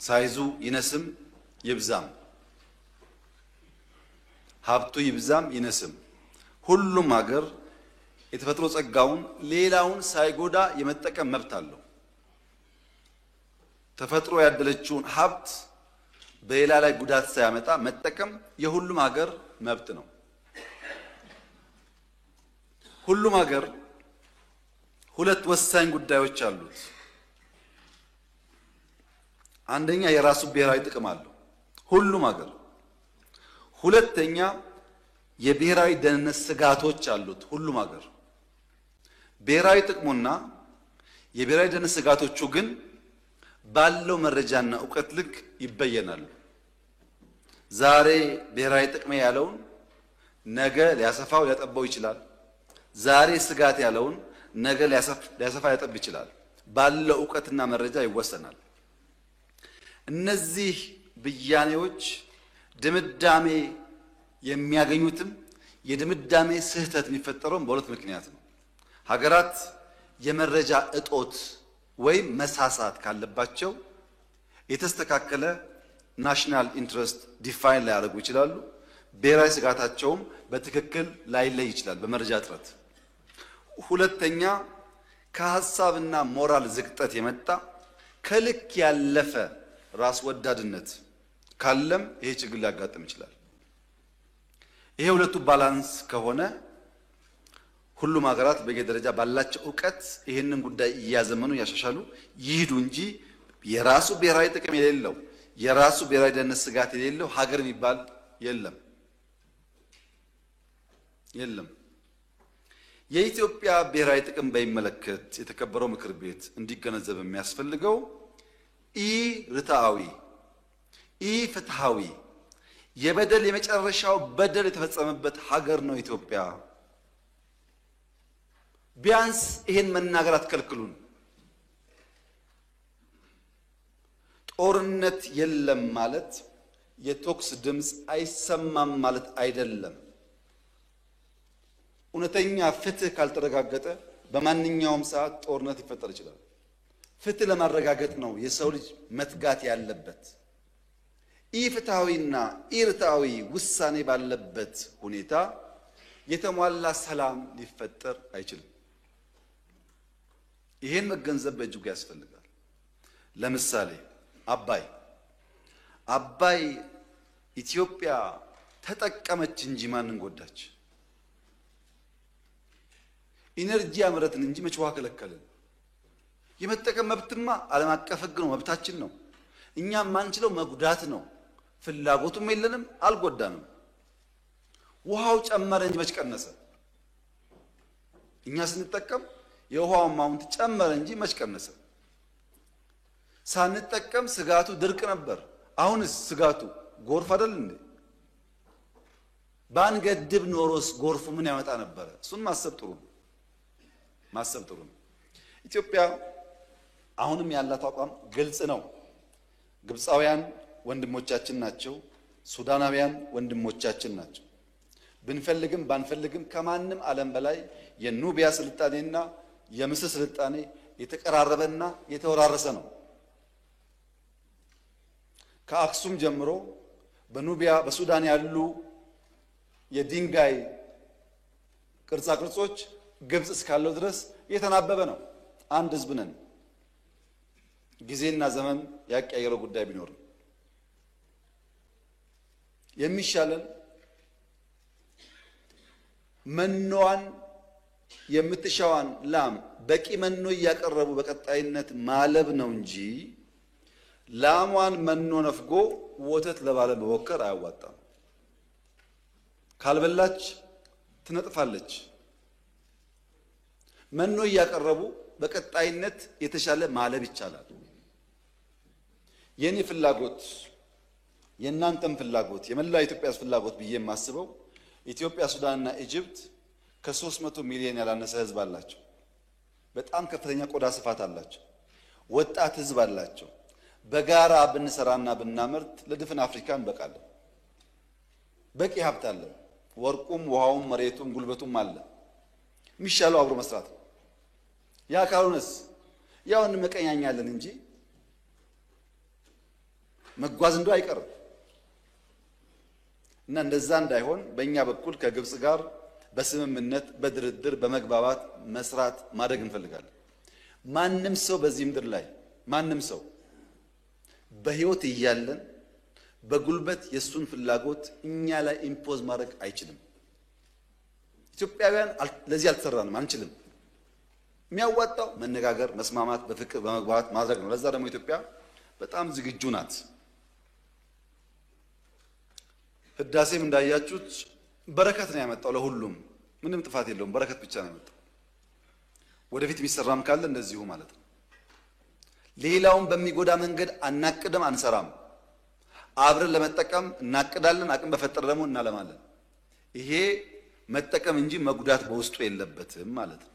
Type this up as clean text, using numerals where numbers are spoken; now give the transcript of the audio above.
ሳይዙ ይነስም ይብዛም ሀብቱ ይብዛም ይነስም ሁሉም ሀገር የተፈጥሮ ጸጋውን ሌላውን ሳይጎዳ የመጠቀም መብት አለው። ተፈጥሮ ያደለችውን ሀብት በሌላ ላይ ጉዳት ሳያመጣ መጠቀም የሁሉም ሀገር መብት ነው። ሁሉም ሀገር ሁለት ወሳኝ ጉዳዮች አሉት። አንደኛ የራሱ ብሔራዊ ጥቅም አለው ሁሉም ሀገር። ሁለተኛ የብሔራዊ ደህንነት ስጋቶች አሉት ሁሉም ሀገር። ብሔራዊ ጥቅሙና የብሔራዊ ደህንነት ስጋቶቹ ግን ባለው መረጃና ዕውቀት ልክ ይበየናሉ። ዛሬ ብሔራዊ ጥቅሜ ያለውን ነገ ሊያሰፋው ሊያጠባው ይችላል። ዛሬ ስጋት ያለውን ነገ ሊያሰፋ ሊያጠብ ይችላል። ባለው ዕውቀትና መረጃ ይወሰናል። እነዚህ ብያኔዎች ድምዳሜ የሚያገኙትም የድምዳሜ ስህተት የሚፈጠረውም በሁለት ምክንያት ነው። ሀገራት የመረጃ እጦት ወይም መሳሳት ካለባቸው የተስተካከለ ናሽናል ኢንትረስት ዲፋይን ሊያደርጉ ይችላሉ። ብሔራዊ ስጋታቸውም በትክክል ላይለይ ይችላል በመረጃ እጥረት። ሁለተኛ ከሀሳብና ሞራል ዝቅጠት የመጣ ከልክ ያለፈ ራስ ወዳድነት ካለም ይሄ ችግር ሊያጋጥም ይችላል። ይሄ ሁለቱ ባላንስ ከሆነ ሁሉም ሀገራት በየደረጃ ባላቸው ዕውቀት ይህንን ጉዳይ እያዘመኑ እያሻሻሉ ይሄዱ እንጂ የራሱ ብሔራዊ ጥቅም የሌለው የራሱ ብሔራዊ ደህንነት ስጋት የሌለው ሀገር የሚባል የለም። የኢትዮጵያ ብሔራዊ ጥቅም በሚመለከት የተከበረው ምክር ቤት እንዲገነዘብ የሚያስፈልገው ኢ-ርትዓዊ ኢ-ፍትሃዊ የበደል የመጨረሻው በደል የተፈጸመበት ሀገር ነው ኢትዮጵያ። ቢያንስ ይሄን መናገር አትከልክሉን። ጦርነት የለም ማለት የቶክስ ድምፅ አይሰማም ማለት አይደለም። እውነተኛ ፍትህ ካልተረጋገጠ በማንኛውም ሰዓት ጦርነት ሊፈጠር ይችላል። ፍትህ ለማረጋገጥ ነው የሰው ልጅ መትጋት ያለበት። ኢፍትሃዊና ኢርትዓዊ ውሳኔ ባለበት ሁኔታ የተሟላ ሰላም ሊፈጠር አይችልም። ይሄን መገንዘብ በእጅጉ ያስፈልጋል። ለምሳሌ አባይ ኢትዮጵያ ተጠቀመች እንጂ ማንን ጎዳች? ኢነርጂ አምረትን እንጂ መች ውሃ ከለከልን? የመጠቀም መብትማ ዓለም አቀፍ ሕግ ነው፣ መብታችን ነው። እኛም ማንችለው መጉዳት ነው። ፍላጎቱም የለንም፣ አልጎዳንም። ውሃው ጨመረ እንጂ መች ቀነሰ? እኛ ስንጠቀም የውሃው አማውንት ጨመረ እንጂ መች ቀነሰ? ሳንጠቀም ስጋቱ ድርቅ ነበር። አሁንስ ስጋቱ ጎርፍ አይደል እንዴ? ባንገድብ ኖሮስ ጎርፉ ምን ያመጣ ነበረ? እሱን ማሰብ ጥሩ ነው። ኢትዮጵያ አሁንም ያላት አቋም ግልጽ ነው። ግብፃውያን ወንድሞቻችን ናቸው። ሱዳናውያን ወንድሞቻችን ናቸው። ብንፈልግም ባንፈልግም ከማንም ዓለም በላይ የኑቢያ ስልጣኔና የምስር ስልጣኔ የተቀራረበና የተወራረሰ ነው። ከአክሱም ጀምሮ በኑቢያ በሱዳን ያሉ የድንጋይ ቅርጻ ቅርጾች ግብጽ እስካለው ድረስ የተናበበ ነው። አንድ ህዝብ ነን። ጊዜና ዘመን ያቀያየረው ጉዳይ ቢኖርም የሚሻለን መኖዋን የምትሻዋን ላም በቂ መኖ እያቀረቡ በቀጣይነት ማለብ ነው እንጂ ላሟን መኖ ነፍጎ ወተት ለባለ መወከር አያዋጣም። ካልበላች ትነጥፋለች። መኖ እያቀረቡ በቀጣይነት የተሻለ ማለብ ይቻላል። የኔ ፍላጎት የእናንተም ፍላጎት የመላው ኢትዮጵያ ፍላጎት ብዬ የማስበው ኢትዮጵያ፣ ሱዳንና ኢጅፕት ከ300 ሚሊዮን ያላነሰ ህዝብ አላቸው። በጣም ከፍተኛ ቆዳ ስፋት አላቸው። ወጣት ህዝብ አላቸው። በጋራ ብንሰራና ብናመርት ለድፍን አፍሪካ እንበቃለን። በቂ ሀብት አለ። ወርቁም፣ ውሃውም፣ መሬቱም ጉልበቱም አለ። የሚሻለው አብሮ መስራት ነው። ያ ካልሆነስ ያው እንመቀኛኛለን እንጂ መጓዝ እንደው አይቀርም እና እንደዛ እንዳይሆን በእኛ በኩል ከግብጽ ጋር በስምምነት በድርድር በመግባባት መስራት ማድረግ እንፈልጋለን። ማንም ሰው በዚህ ምድር ላይ ማንም ሰው በህይወት እያለን በጉልበት የሱን ፍላጎት እኛ ላይ ኢምፖዝ ማድረግ አይችልም። ኢትዮጵያውያን ለዚህ አልተሰራንም፣ አንችልም። የሚያዋጣው መነጋገር፣ መስማማት፣ በፍቅር በመግባባት ማድረግ ነው። ለዛ ደግሞ ኢትዮጵያ በጣም ዝግጁ ናት። ህዳሴም እንዳያችሁት በረከት ነው ያመጣው ለሁሉም፣ ምንም ጥፋት የለውም። በረከት ብቻ ነው ያመጣው። ወደፊት የሚሰራም ካለ እንደዚሁ ማለት ነው። ሌላውን በሚጎዳ መንገድ አናቅድም፣ አንሰራም። አብረን ለመጠቀም እናቅዳለን፣ አቅም በፈጠረ ደግሞ እናለማለን። ይሄ መጠቀም እንጂ መጉዳት በውስጡ የለበትም ማለት ነው።